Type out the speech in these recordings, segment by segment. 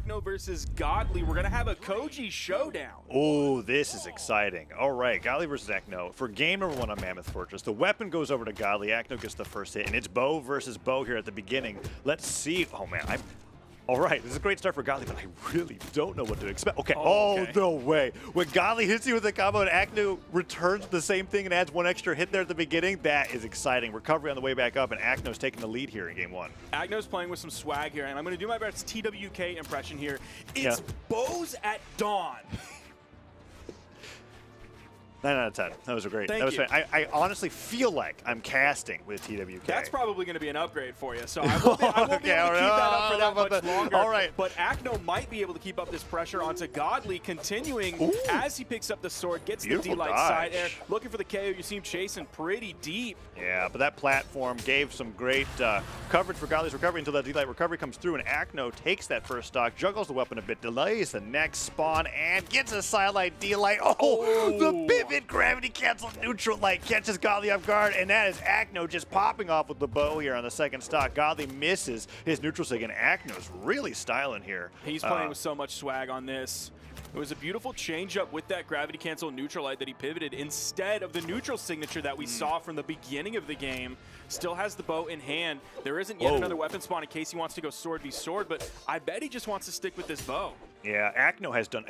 Acno versus Godly. We're going to have a Koji showdown. Oh, this is exciting. All right, Godly versus Acno. For game number 1 on Mammoth Fortress, the weapon goes over to Godly. Acno gets the first hit, and it's Bo versus Bo here at the beginning. Let's see. Oh, man. All right, this is a great start for Godly, but I really don't know what to expect. Okay. Oh, no way. When Godly hits you with a combo and Acno returns the same thing and adds 1 extra hit there at the beginning, that is exciting. Recovery on the way back up, and Acno's taking the lead here in game 1. Acno's playing with some swag here, and I'm going to do my best TWK impression here. It's Bows at dawn. 9 out of 10. That was great. Thank you. I honestly feel like I'm casting with TWK. That's probably going to be an upgrade for you, so I won't be able to keep that up for that much longer. All right. But Acno might be able to keep up this pressure onto Godly, continuing as he picks up the sword, gets the D-Light side air, looking for the KO. You see him chasing pretty deep. Yeah, but that platform gave some great coverage for Godly's recovery until that D-Light recovery comes through, and Acno takes that first stock, juggles the weapon a bit, delays the next spawn, and gets a sidelight D-Light. Oh, the pivot! Gravity cancel neutral light catches Godly off guard, and that is Acno just popping off with the bow here on the second stock. Godly misses his neutral sig, and Acno's really styling here. He's playing with so much swag on this. It was a beautiful changeup with that gravity cancel neutral light that he pivoted instead of the neutral signature that we saw from the beginning of the game. Still has the bow in hand. There isn't yet another weapon spawn in case he wants to go sword v sword, but I bet he just wants to stick with this bow. Yeah, Acno has done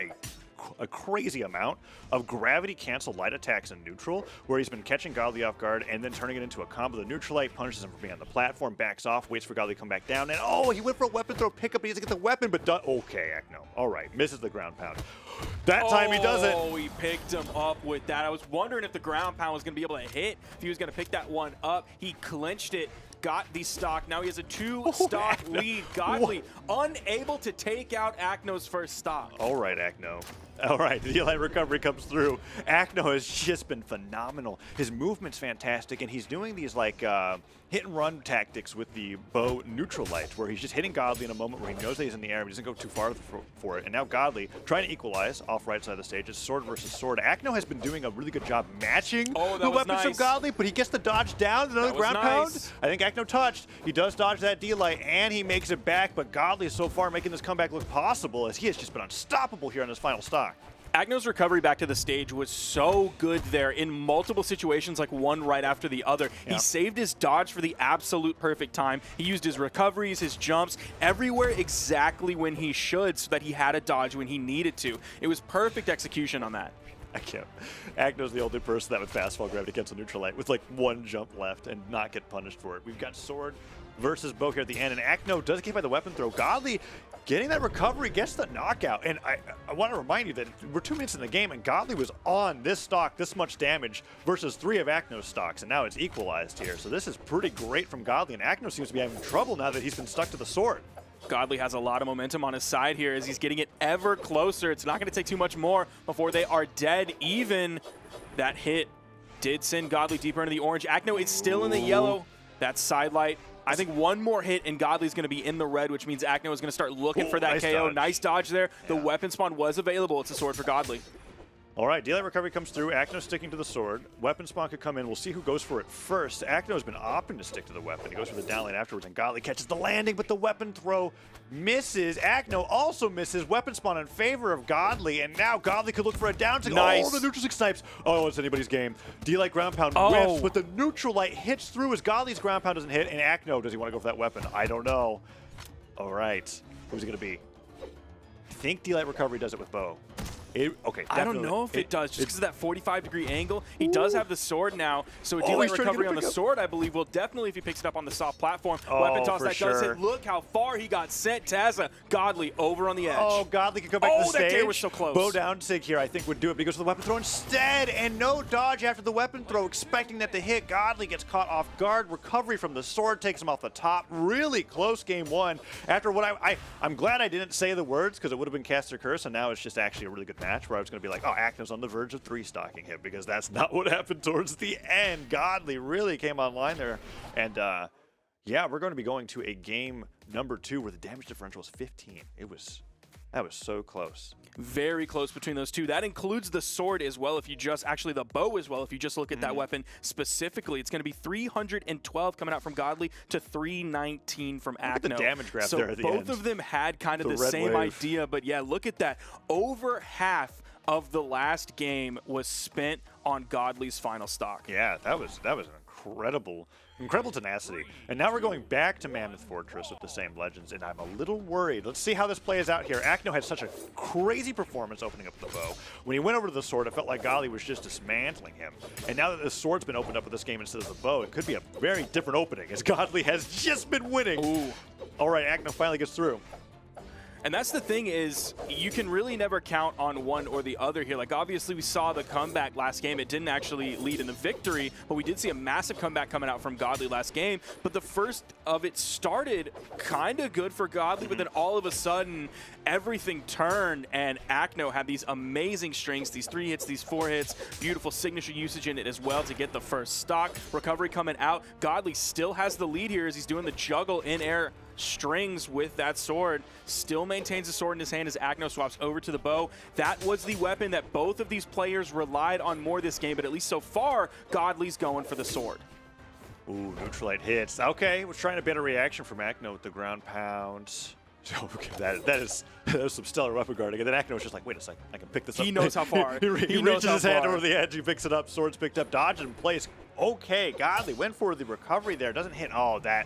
a crazy amount of gravity cancel light attacks in neutral, where he's been catching Godly off guard and then turning it into a combo. The neutral light punishes him for being on the platform, backs off, waits for Godly to come back down, and he went for a weapon throw pickup. He doesn't get the weapon, but okay, Acno. All right, misses the ground pound. That time he does it. Oh, he picked him up with that. I was wondering if the ground pound was going to be able to hit, if he was going to pick that one up. He clinched it. Got the stock. Now he has a 2-stock lead. Godly unable to take out Acno's first stock. All right, Acno. All right, the D-Light recovery comes through. Acno has just been phenomenal. His movement's fantastic, and he's doing these like hit-and-run tactics with the bow neutral light, where he's just hitting Godly in a moment where he knows that he's in the air, but he doesn't go too far for it. And now Godly trying to equalize off right side of the stage. It's sword versus sword. Acno has been doing a really good job matching the weapons of Godly, but he gets the dodge down. Another ground pound. I think Acno touched. He does dodge that D-Light, and he makes it back, but Godly is so far making this comeback look possible, as he has just been unstoppable here on his final stock. Acno's recovery back to the stage was so good there in multiple situations, like one right after the other. He saved his dodge for the absolute perfect time. He used his recoveries, his jumps, everywhere exactly when he should, so that he had a dodge when he needed to. It was perfect execution on that. I can't. Acno's the only person that would fastfall gravity cancel neutral light with like 1 jump left and not get punished for it. We've got sword versus bow here at the end, and Acno does get by the weapon throw. Godly getting that recovery, gets the knockout. And I want to remind you that we're 2 minutes in the game, and Godly was on this stock this much damage versus 3 of Acno's stocks, and now it's equalized here. So this is pretty great from Godly, and Acno seems to be having trouble now that he's been stuck to the sword. Godly has a lot of momentum on his side here as he's getting it ever closer. It's not going to take too much more before they are dead even. That hit did send Godly deeper into the orange. Acno is still in the yellow. That sidelight. I think one more hit and Godly's going to be in the red, which means Acno is going to start looking for that KO. Dodge. Nice dodge there. The weapon spawn was available. It's a sword for Godly. All right, D-Light recovery comes through. Acno sticking to the sword. Weapon spawn could come in. We'll see who goes for it first. Acno has been opting to stick to the weapon. He goes for the down lane afterwards, and Godly catches the landing, but the weapon throw misses. Acno also misses. Weapon spawn in favor of Godly, and now Godly could look for a down sig. Nice. Oh, the neutral sig snipes. Oh, it's anybody's game. D-Light ground pound whiffs, but the neutral light hits through as Godly's ground pound doesn't hit, and Acno, does he want to go for that weapon? I don't know. All right, who's it going to be? I think D-Light recovery does it with bow. Okay, I don't know if it does, just because of that 45-degree angle. He does have the sword now, so a D-Light recovery on the sword, I believe, will definitely, if he picks it up on the soft platform. Weapon toss that does hit. Look how far he got sent. Tazza, Godly over on the edge. Oh, Godly can go back to the stage. That K was so close. Bow down sig here, I think, would do it because of the weapon throw instead, and no dodge after the weapon throw, expecting that to hit. Godly gets caught off guard. Recovery from the sword takes him off the top. Really close game 1. After what I'm glad I didn't say the words, because it would have been Caster Curse, and now it's just actually a really good match where I was going to be like, oh, Acno's on the verge of 3-stocking him, because that's not what happened towards the end. Godly really came online there. And yeah, we're going to be going to a game number 2 where the damage differential is 15. It was That was so close. Very close between those two. That includes the sword as well. If you just actually the bow as well. If you just look at that weapon specifically, it's going to be 312 coming out from Godly to 319 from Acno. Look at the damage graph so there at the both end. of them had kind of the red same wave. idea, but yeah, look at that. Over half of the last game was spent on Godly's final stock. Yeah, that was an incredible tenacity. And now we're going back to Mammoth Fortress with the same legends, and I'm a little worried. Let's see how this plays out here. Acno had such a crazy performance opening up the bow. When he went over to the sword, it felt like Godly was just dismantling him. And now that the sword's been opened up with this game instead of the bow, it could be a very different opening, as Godly has just been winning. Ooh. All right, Acno finally gets through. And that's the thing is, you can really never count on one or the other here. Like, obviously, we saw the comeback last game. It didn't actually lead in the victory, but we did see a massive comeback coming out from Godly last game. But the first of it started kind of good for Godly, but then all of a sudden, everything turned, and Acno had these amazing strings, these 3 hits, these 4 hits, beautiful signature usage in it as well to get the first stock. Recovery coming out. Godly still has the lead here as he's doing the juggle in air strings with that sword. Still maintains the sword in his hand as Acno swaps over to the bow. That was the weapon that both of these players relied on more this game, but at least so far, Godly's going for the sword. Ooh, Neutralite hits. Okay, was trying to get a reaction from Acno with the ground pound. Okay, that is some stellar weapon guarding. And then Acno was just like, wait a second, I can pick this up. He knows how far. he knows reaches how his hand far. over the edge, he picks it up, sword's picked up, dodge in place. Okay, Godly went for the recovery there. Doesn't hit. Oh, that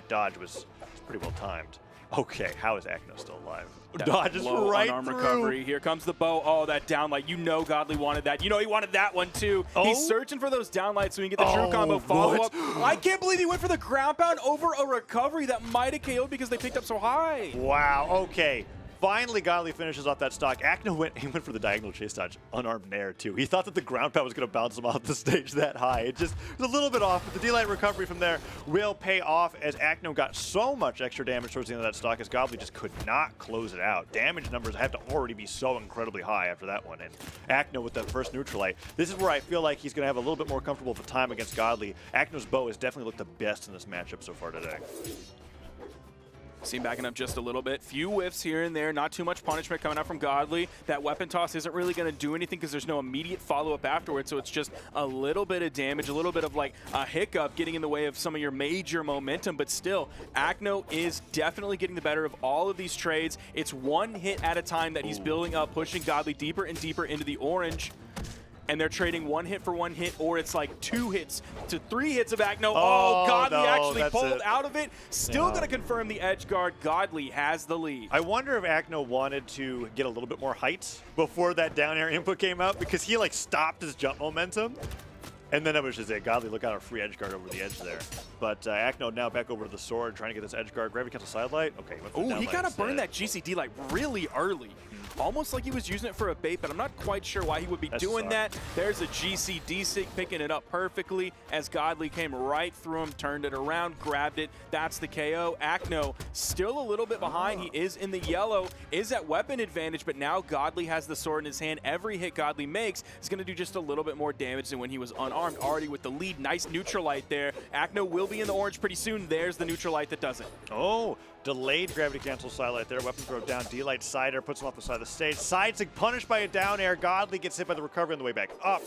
dodge was pretty well timed. Okay, how is Acno still alive? That Dodges low right unarmed through. recovery. Here comes the bow. Oh, that downlight. You know Godly wanted that. You know he wanted that one too. Oh? He's searching for those downlights so he can get the true combo follow-up. I can't believe he went for the ground pound over a recovery that might have KO'd because they picked up so high. Wow, okay. Finally, Godly finishes off that stock. Acno went for the diagonal chase dodge, unarmed nair too. He thought that the ground pound was going to bounce him off the stage that high. It just was a little bit off, but the D-Light recovery from there will pay off as Acno got so much extra damage towards the end of that stock as Godly just could not close it out. Damage numbers have to already be so incredibly high after that one. And Acno with that first Neutralite, this is where I feel like he's going to have a little bit more comfortable of a time against Godly. Acno's bow has definitely looked the best in this matchup so far today. See him backing up just a little bit. Few whiffs here and there. Not too much punishment coming out from Godly. That weapon toss isn't really going to do anything because there's no immediate follow-up afterwards. So it's just a little bit of damage, a little bit of like a hiccup getting in the way of some of your major momentum. But still, Acno is definitely getting the better of all of these trades. It's one hit at a time that he's building up, pushing Godly deeper and deeper into the orange. And they're trading 1 hit for 1 hit, or it's like 2 hits to 3 hits of Acno. Oh, Godly no, actually that's pulled it. out of it. Still going to confirm the edge guard. Godly has the lead. I wonder if Acno wanted to get a little bit more height before that down air input came out because he like stopped his jump momentum. And then it was just it. Godly look out a free edge guard over the edge there. But Acno now back over to the sword, trying to get this edge guard. Gravity cancel side light. Okay. Oh, he kind of burned that GCD like really early. Almost like he was using it for a bait, but I'm not quite sure why he would be doing that. There's a GCD sig picking it up perfectly as Godly came right through him, turned it around, grabbed it. That's the KO. Acno still a little bit behind. He is in the yellow, is at weapon advantage, but now Godly has the sword in his hand. Every hit Godly makes is going to do just a little bit more damage than when he was unarmed. Already with the lead. Nice Neutralite there. Acno will be in the orange pretty soon. There's the Neutralite that does it. Oh, delayed gravity cancel side light there. Weapon throw down. D-Light sider puts him off the side of the stage. Side sig punished by a down air. Godly gets hit by the recovery on the way back up.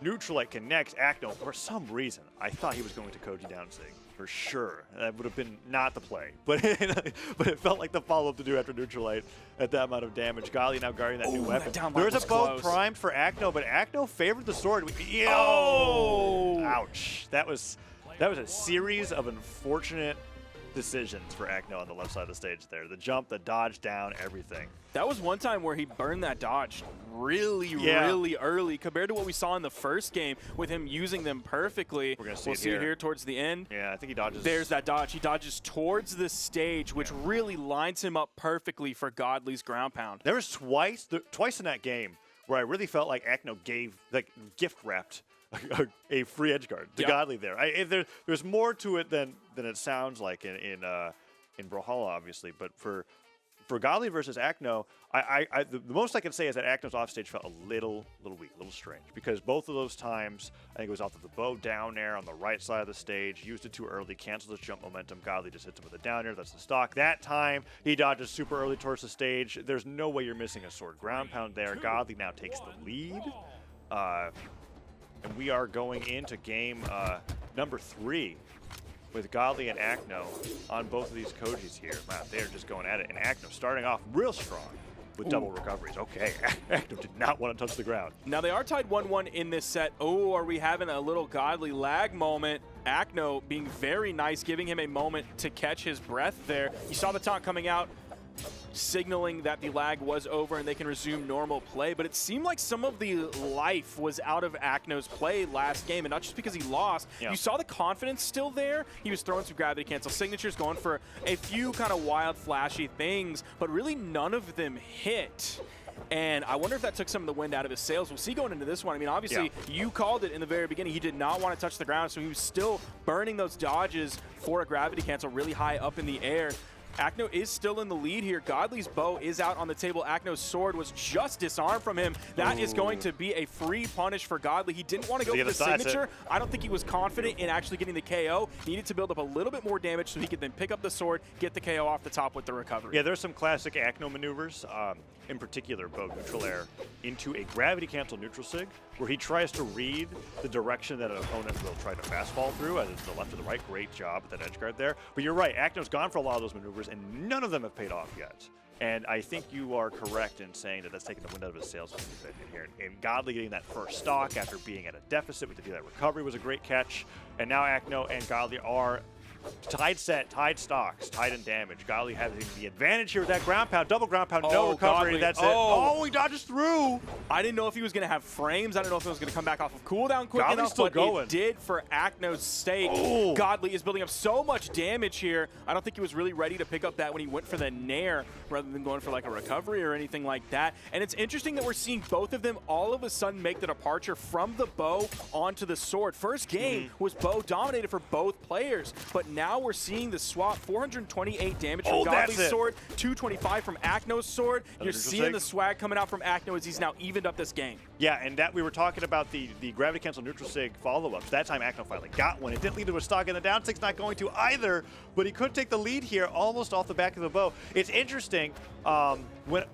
Neutralite connects Acno. For some reason, I thought he was going to Koji down sig. For sure. That would have been not the play. But it felt like the follow-up to do after Neutralite at that amount of damage. Godly now guarding that new weapon. There was a bow primed for Acno, but Acno favored the sword. Oh! Ouch. That was a series of unfortunate decisions for Acno on the left side of the stage there. The jump, the dodge down, everything. That was one time where he burned that dodge really early compared to what we saw in the first game with him using them perfectly. We're going to see we'll see it here towards the end. Yeah, I think he dodges. There's that dodge. He dodges towards the stage, which really lines him up perfectly for Godly's ground pound. There was twice in that game where I really felt like Acno gift wrapped a free edge guard to Godly there. There's more to it than it sounds like in Brawlhalla, obviously, but for for Godly versus Acno, the most I can say is that Acno's offstage felt a little weak, a little strange, because both of those times, I think it was off of the bow down air on the right side of the stage, used it too early, canceled his jump momentum. Godly just hits him with a down air. That's the stock. That time, he dodges super early towards the stage. There's no way you're missing a sword ground pound there. Godly now takes the lead. And we are going into game number 3 with Godly and Acno on both of these Kojis here. Man, they're just going at it. And Acno starting off real strong with double recoveries. Okay, Acno did not want to touch the ground. Now they are tied 1-1 in this set. Oh, are we having a little Godly lag moment? Acno being very nice, giving him a moment to catch his breath there. You saw the taunt coming out, signaling that the lag was over and they can resume normal play, but it seemed like some of the life was out of Acno's play last game, and not just because he lost. Yeah. You saw the confidence still there. He was throwing some gravity cancel signatures, going for a few kind of wild, flashy things, but really none of them hit. And I wonder if that took some of the wind out of his sails. We'll see going into this one. I mean, obviously, you called it in the very beginning. He did not want to touch the ground, so he was still burning those dodges for a gravity cancel really high up in the air. Acno is still in the lead here. Godly's bow is out on the table. Acno's sword was just disarmed from him. That is going to be a free punish for Godly. He didn't want to go for the signature. I don't think he was confident in actually getting the KO. He needed to build up a little bit more damage so he could then pick up the sword, get the KO off the top with the recovery. Yeah, there's some classic Acno maneuvers, in particular, bow neutral air into a gravity cancel neutral sig, where he tries to read the direction that an opponent will try to fast fall through, as it's the left or the right. Great job at that edge guard there. But you're right, Acno's gone for a lot of those maneuvers, and none of them have paid off yet. And I think you are correct in saying that that's taking the wind out of his sails in here. And Godly getting that first stock after being at a deficit with the that recovery was a great catch. And now Acno and Godly are tied set, tied stocks, tied in damage. Godly having the advantage here with that ground pound, double ground pound, no recovery. Godly. That's it. Oh, he dodges through. I didn't know if he was going to have frames. I don't know if it was going to come back off of cooldown quick enough, still but going. It did for Acno's sake. Oh. Godly is building up so much damage here. I don't think he was really ready to pick up that when he went for the nair rather than going for like a recovery or anything like that. And it's interesting that we're seeing both of them all of a sudden make the departure from the bow onto the sword. First game was bow dominated for both players, but now we're seeing the swap. 428 damage from Godly's sword, 225 from Acno's sword. You're seeing the swag coming out from Acno as he's now evened up this game. Yeah, and that we were talking about the gravity cancel neutral sig follow-ups. That time Acno finally got one. It didn't lead to a stock, and the down sig's not going to either, but he could take the lead here almost off the back of the bow. It's interesting, when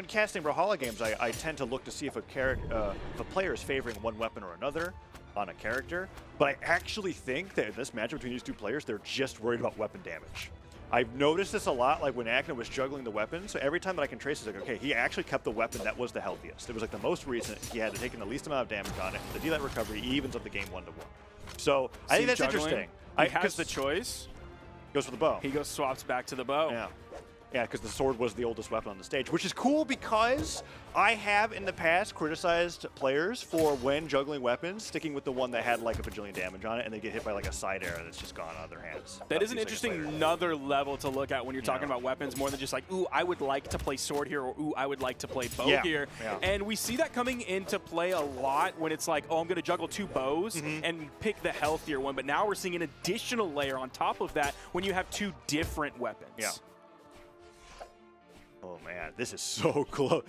casting Brawlhalla games, I tend to look to see if a player is favoring one weapon or another on a character, but I actually think that in this matchup between these two players, they're just worried about weapon damage. I've noticed this a lot, like when Acno was juggling the weapons, so every time that I can trace, it's like, okay, he actually kept the weapon that was the healthiest. It was like the most recent. He had taken the least amount of damage on it. The delay recovery evens up the game 1-1. So I think that's interesting. He has the choice. Goes for the bow. He swaps back to the bow. Yeah. Yeah, because the sword was the oldest weapon on the stage, which is cool because I have in the past criticized players for when juggling weapons, sticking with the one that had like a bajillion damage on it, and they get hit by like a side arrow that's just gone out of their hands. That is an interesting another level to look at when you're talking about weapons, more than just like, ooh, I would like to play sword here, or ooh, I would like to play bow here. Yeah. And we see that coming into play a lot when it's like, oh, I'm going to juggle two bows and pick the healthier one. But now we're seeing an additional layer on top of that when you have two different weapons. Yeah. Oh man, this is so close.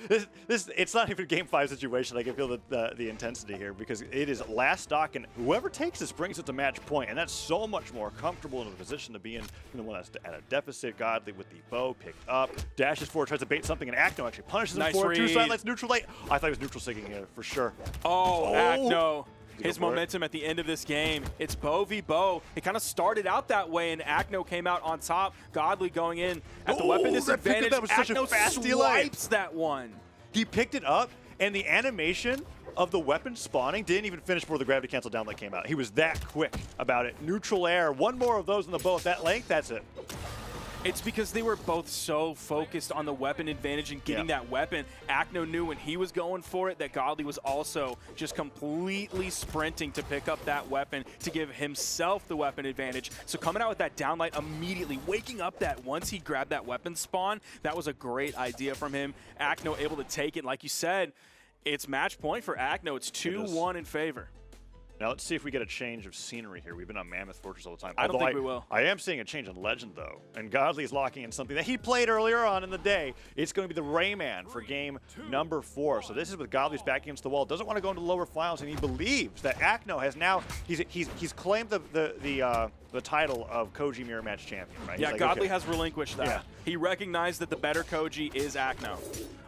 It's not even a game 5 situation. I can feel the intensity here because it is last stock, and whoever takes this brings it to match point, and that's so much more comfortable in the position to be in than the one that's at a deficit. Godly with the bow picked up, dashes forward, tries to bait something, and Acno actually punishes him for it. Two sidelights, neutral light. I thought he was neutral sigging here for sure. Oh, Acno. His momentum at the end of this game. It's bow v bow. It kind of started out that way, and Acno came out on top. Godly going in at the weapon disadvantage. That was such a fast delay. Swipes that one. He picked it up, and the animation of the weapon spawning didn't even finish before the gravity cancel downlight came out. He was that quick about it. Neutral air. One more of those in the bow at that length. That's it. It's because they were both so focused on the weapon advantage and getting that weapon. Acno knew when he was going for it that Godly was also just completely sprinting to pick up that weapon to give himself the weapon advantage. So coming out with that downlight immediately, waking up that once he grabbed that weapon spawn, that was a great idea from him. Acno able to take it. Like you said, it's match point for Acno. It's 2-1 in favor. Now let's see if we get a change of scenery here. We've been on Mammoth Fortress all the time. I don't think we will. I am seeing a change in Legend, though. And Godly's locking in something that he played earlier on in the day. It's going to be the Rayman for game number 4. So this is with Godly's back against the wall. Doesn't want to go into the lower finals, and he believes that Acno has now he's claimed the title of Koji Mirror Match champion, right? Yeah, like, Godly okay. has relinquished that. Yeah. He recognized that the better Koji is Acno.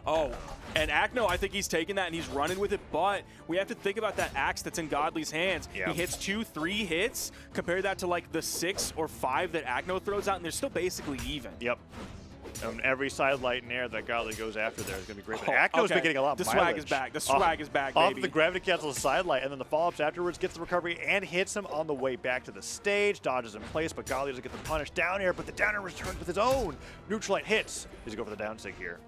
Oh, and Acno, I think he's taking that and he's running with it, but we have to think about that axe that's in Godly's hands. Yeah. He hits 2-3 hits. Compare that to like the 6 or 5 that Acno throws out, and they're still basically even. Yep. Every side light and air that Godly goes after there is going to be great. Oh, Acno's okay. been getting a lot of The mileage. swag is back. The swag is back, baby. Off the gravity cancel side light, and then the follow-ups afterwards gets the recovery and hits him on the way back to the stage. Dodges in place, but Godly doesn't get the punish down air, but the down air returns with his own. Neutral light hits. He's going to go for the down sig here.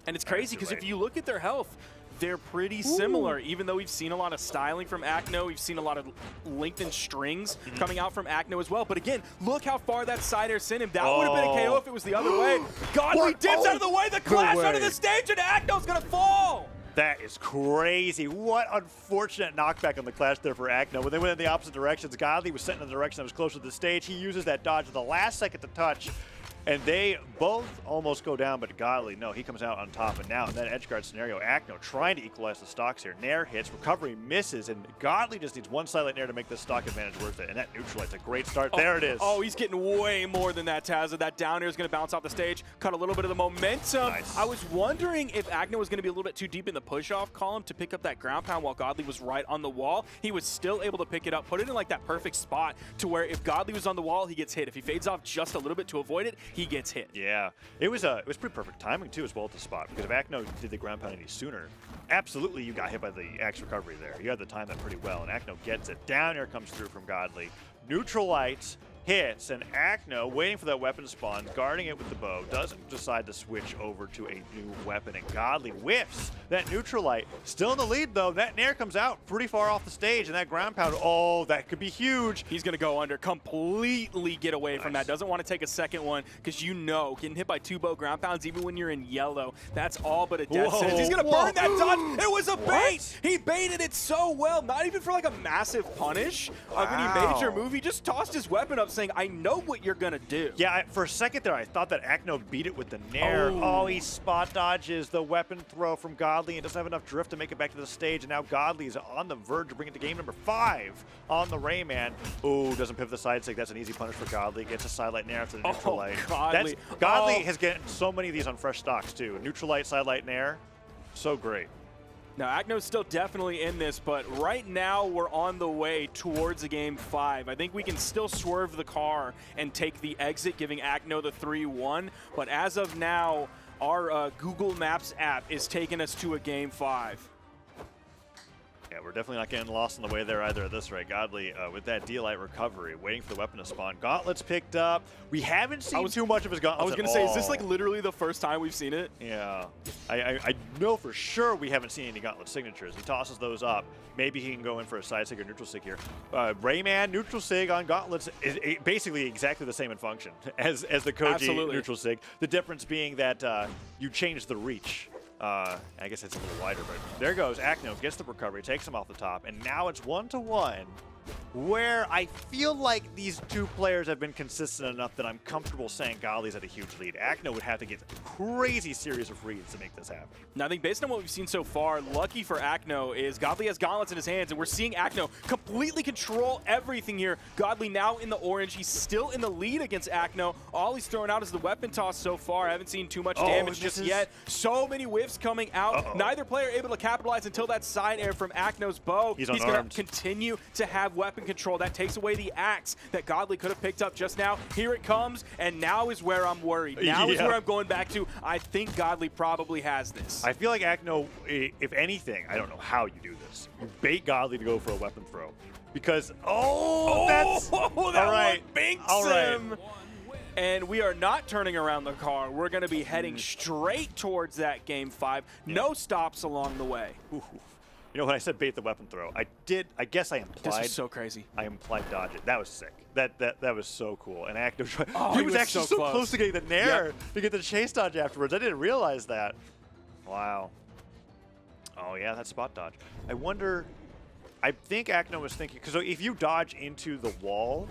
And it's crazy because if you look at their health, they're pretty similar. Even though we've seen a lot of styling from Acno, we've seen a lot of lengthened strings coming out from Acno as well. But again, look how far that side air sent him. That would have been a KO if it was the other way. Godly dips out of the way, the clash under the stage, and Acno's gonna fall. That is crazy. What unfortunate knockback on the clash there for Acno. When they went in the opposite directions, Godly was sent in the direction that was closer to the stage. He uses that dodge at the last second to touch. And they both almost go down, but Godly, no, he comes out on top. And now in that edge guard scenario, Acno trying to equalize the stocks here. Nair hits, recovery misses, and Godly just needs one silent Nair to make this stock advantage worth it. And that neutralizes a great start. There it is. Oh, he's getting way more than that, Tazza. That down air is going to bounce off the stage, cut a little bit of the momentum. Nice. I was wondering if Acno was going to be a little bit too deep in the push-off column to pick up that ground pound while Godly was right on the wall. He was still able to pick it up, put it in like that perfect spot to where if Godly was on the wall, he gets hit. If he fades off just a little bit to avoid it, he gets hit. Yeah, it was pretty perfect timing too as well at the spot, because if Acno did the ground pound any sooner, absolutely you got hit by the axe recovery there. You had to time that pretty well, and Acno gets it. Down air comes through from Godly. Neutral lights hits, and Acno waiting for that weapon spawn, guarding it with the bow, doesn't decide to switch over to a new weapon, and Godly whiffs that neutral light. Still in the lead though. That Nair comes out pretty far off the stage, and that ground pound, oh, that could be huge. He's going to go under, completely get away from that. Doesn't want to take a second one because you know getting hit by 2 bow ground pounds, even when you're in yellow, that's all but a death sentence. He's going to burn that dodge. It was a bait. He baited it so well, not even for like a massive punish. When he made your move, he just tossed his weapon up saying, I know what you're going to do. Yeah, for a second there, I thought that Acno beat it with the Nair. Oh, he spot dodges the weapon throw from Godly and doesn't have enough drift to make it back to the stage. And now Godly is on the verge of bringing it to game number 5 on the Rayman. Oh, doesn't pivot the side stick. That's an easy punish for Godly. Gets a side light Nair after the neutral light. Godly has gotten so many of these on fresh stocks too. Neutral light, side light Nair. So great. Now, Acno's still definitely in this, but right now we're on the way towards a game 5. I think we can still swerve the car and take the exit, giving Acno the 3-1. But as of now, our Google Maps app is taking us to a game 5. Yeah, we're definitely not getting lost on the way there either at this rate. Godly with that D-Light recovery, waiting for the weapon to spawn. Gauntlets picked up. We haven't seen too much of his gauntlets I was going to say, is this like literally the first time we've seen it? Yeah. I know for sure we haven't seen any gauntlet signatures. He tosses those up. Maybe he can go in for a side sig or neutral sig here. Rayman neutral sig on gauntlets is basically exactly the same in function as the Koji neutral sig. The difference being that you change the reach. I guess it's a little wider, but there goes. Acno gets the recovery, takes him off the top, and now it's 1-1, where I feel like these two players have been consistent enough that I'm comfortable saying Godly's at a huge lead. Acno would have to get a crazy series of reads to make this happen. Now, I think based on what we've seen so far, lucky for Acno is Godly has gauntlets in his hands, and we're seeing Acno completely control everything here. Godly now in the orange. He's still in the lead against Acno. All he's throwing out is the weapon toss so far. I haven't seen too much damage just yet. So many whiffs coming out. Neither player able to capitalize until that side air from Acno's bow. He's going to continue to have weapon control. That takes away the axe that Godly could have picked up just now. Here it comes, and now is where I'm worried. Now is where I'm going back to. I think Godly probably has this. I feel like Acno, if anything, I don't know how you do this. You bait Godly to go for a weapon throw. Because, that's... That all right. one binks him. And we are not turning around the car. We're going to be heading straight towards that game 5. No stops along the way. You know, when I said bait the weapon throw, I guess I implied. This is so crazy. I implied dodge it. That was sick. That was so cool. And Acno, he was actually so close to getting the Nair to get the chase dodge afterwards. I didn't realize that. Wow. Oh yeah, that spot dodge. I wonder I think Acno was thinking, because if you dodge into the wall,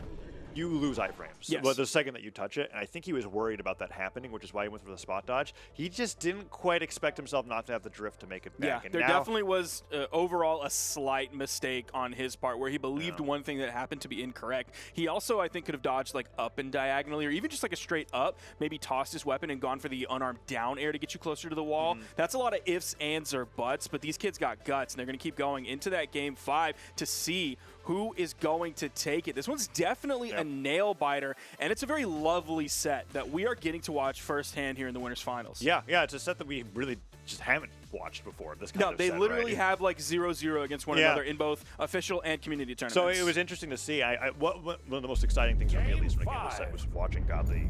you lose iframes. Yes. Well, the second that you touch it, and I think he was worried about that happening, which is why he went for the spot dodge. He just didn't quite expect himself not to have the drift to make it back. Yeah, And there now, definitely was overall a slight mistake on his part where he believed one thing that happened to be incorrect. He also, I think, could have dodged like up and diagonally, or even just like a straight up, maybe tossed his weapon and gone for the unarmed down air to get you closer to the wall. That's a lot of ifs, ands, or buts, but these kids got guts, and they're going to keep going into that game 5 to see who is going to take it. This one's definitely a nail biter, and it's a very lovely set that we are getting to watch firsthand here in the Winners Finals. Yeah, it's a set that we really just haven't watched before. This kind of they set, literally right? have like 0-0 against one another in both official and community tournaments. So it was interesting to see. One of the most exciting things for me, at least, when I came to the set, was watching Godly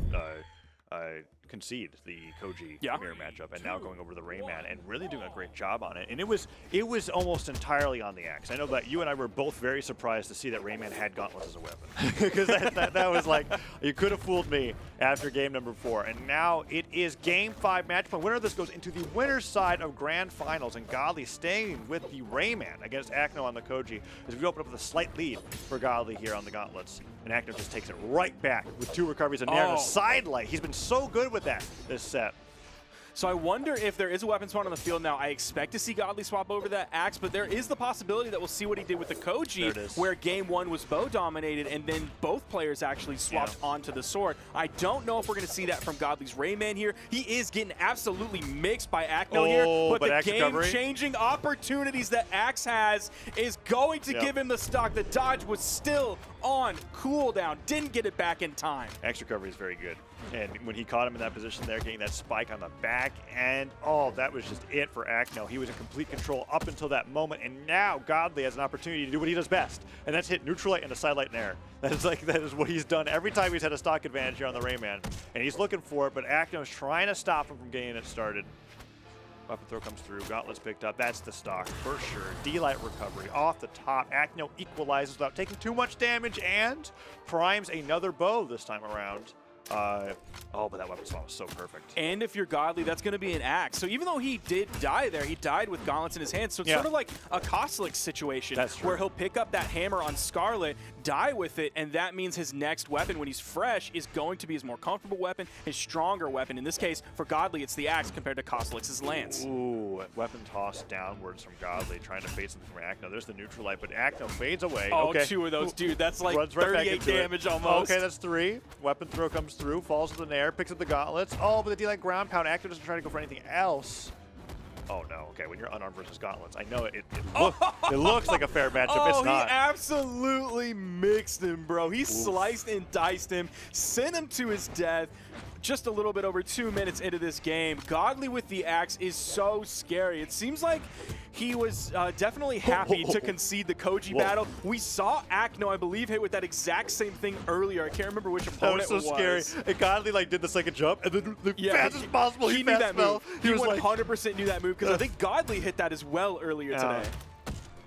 concede the Koji mirror matchup, and now going over to the Rayman and really doing a great job on it. And it was almost entirely on the axe. I know that you and I were both very surprised to see that Rayman had gauntlets as a weapon, because that was like, you could have fooled me after game number 4. And now it is game 5 match point. Winner of this goes into the winner's side of grand finals, and Godly staying with the Rayman against Acno on the Koji as we open up with a slight lead for Godly here on the gauntlets. And Acno just takes it right back with 2 recoveries and nair and a side light. He's been so good with that this set. So I wonder if there is a weapon spawn on the field now. I expect to see Godly swap over that axe, but there is the possibility that we'll see what he did with the Koji, where game 1 was bow dominated, and then both players actually swapped onto the sword. I don't know if we're going to see that from Godly's Rayman here. He is getting absolutely mixed by Acno here, but the game-changing opportunities that Axe has is going to give him the stock. The dodge was still on cooldown, didn't get it back in time. Axe recovery is very good. And when he caught him in that position there, getting that spike on the back end, that was just it for Acno. He was in complete control up until that moment, and now Godly has an opportunity to do what he does best, and that's hit neutral light and a side light in air. That is what he's done every time he's had a stock advantage here on the Rayman, and he's looking for it, but Acno's trying to stop him from getting it started. Weapon throw comes through, gauntlets picked up, that's the stock for sure. D-light recovery off the top, Acno equalizes without taking too much damage and primes another bow this time around. But that weapon spot was so perfect. And if you're Godly, that's going to be an axe. So even though he did die there, he died with gauntlets in his hands. So it's sort of like a Koslik situation where he'll pick up that hammer on Scarlet, die with it, and that means his next weapon when he's fresh is going to be his more comfortable weapon, his stronger weapon. In this case, for Godly, it's the axe compared to Koslik's lance. Ooh, weapon toss downwards from Godly, trying to fade something from Acno. There's the neutral light, but Acno fades away. Oh, 2 of those, dude. That's like 38 damage almost. Okay, that's 3. Weapon throw comes through, falls to the nair, picks up the gauntlets. But the D-light ground pound, Acno doesn't try to go for anything else. Oh no, okay, when you're unarmed versus gauntlets, I know it looks like a fair matchup, it's not. He absolutely mixed him, bro. He sliced and diced him, sent him to his death. Just a little bit over 2 minutes into this game. Godly with the axe is so scary. It seems like he was definitely happy to concede the Koji battle. We saw Acno, I believe, hit with that exact same thing earlier. I can't remember which opponent it was. That was so scary. And Godly did the second jump, and then the fastest possible, he knew that move. He 100% knew that move, because I think Godly hit that as well earlier today.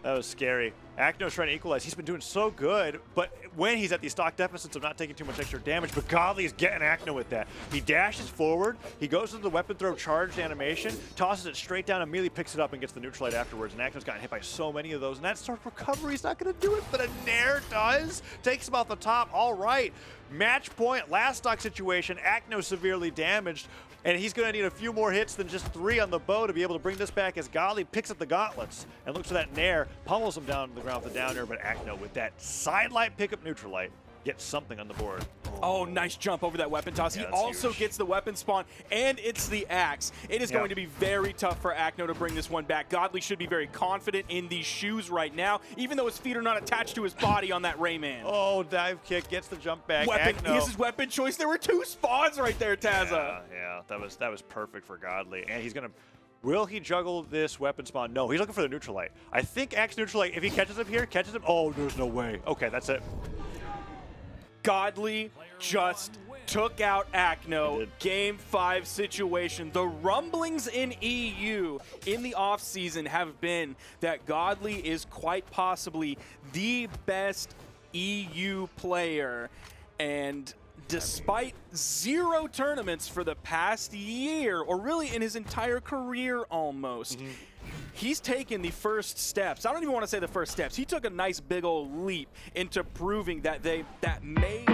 That was scary. Acno's trying to equalize. He's been doing so good, but when he's at these stock deficits of not taking too much extra damage, but Godly is getting Acno with that. He dashes forward, he goes to the weapon throw charged animation, tosses it straight down, immediately picks it up and gets the neutral light afterwards, and Acno's gotten hit by so many of those, and that sort of recovery is not going to do it, but a nair does. Takes him off the top. All right. Match point, last stock situation, Acno severely damaged, and he's going to need a few more hits than just 3 on the bow to be able to bring this back as Godly picks up the gauntlets and looks for that nair, pummels him down to the ground with the down air, but Acno with that side light pickup neutral light gets something on the board. Oh, nice jump over that weapon toss. He also gets the weapon spawn, and it's the axe. It is going to be very tough for Acno to bring this one back. Godly should be very confident in these shoes right now, even though his feet are not attached to his body on that Rayman. Oh, dive kick, gets the jump back. Here's his weapon choice. There were 2 spawns right there, Tazza. Yeah, that was perfect for Godly, and he's going to... Will he juggle this weapon spawn? No, he's looking for the neutral light. I think Axe neutral light, if he catches him here, oh, there's no way. Okay, that's it. Godly just took out Acno. Game 5 situation. The rumblings in EU in the offseason have been that Godly is quite possibly the best EU player. And despite 0 tournaments for the past year, or really in his entire career almost, he's taken the first steps. I don't even want to say the first steps. He took a nice big old leap into proving that that may